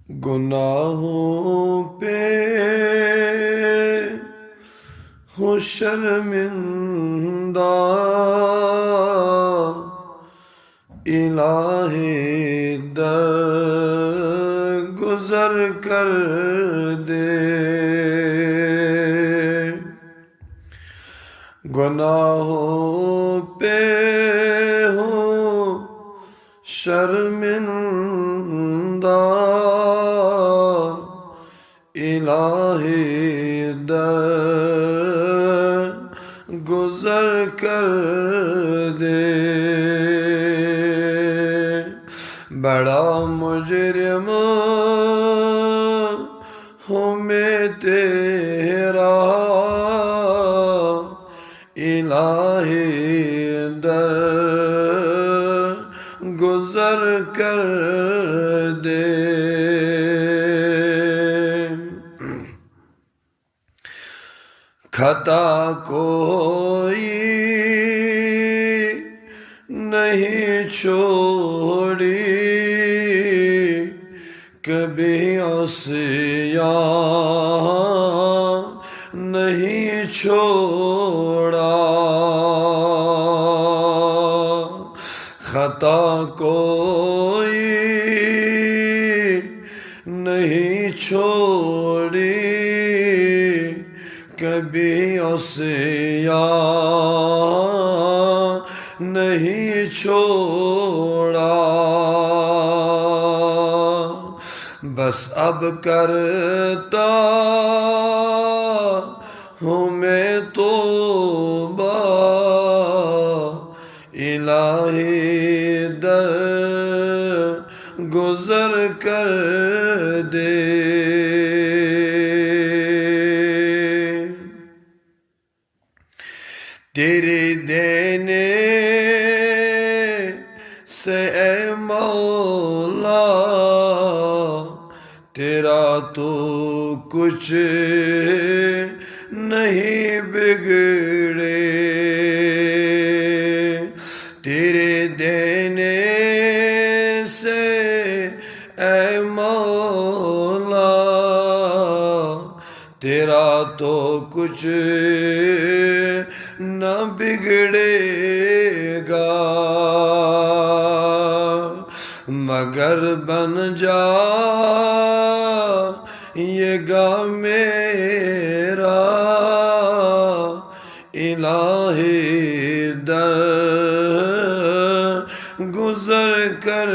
گناہوں پہ ہوں شرمندہ، الہی در گزر کر دے۔ گناہوں پہ ہوں شرمندہ، الہی در گزر کر دے۔ بڑا مجرم ہوں میں تیرا، الہی در گزر کر دے۔ خطا کوئی نہیں چھوڑی، کبھی عصیاں نہیں چھوڑا۔ خطا کوئی نہیں چھوڑی، کبھی عصیاں نہیں چھوڑا۔ بس اب کرتا ہوں میں توبہ، الہی در گزر کر دے۔ تیرے دینے سے اے مولا، تیرا تو کچھ نہیں بگڑے۔ تیرے دینے سے اے مولا، تیرا تو کچھ نہ بگڑے گا، مگر بن جا یہ گا میرا، الہی در گزر کر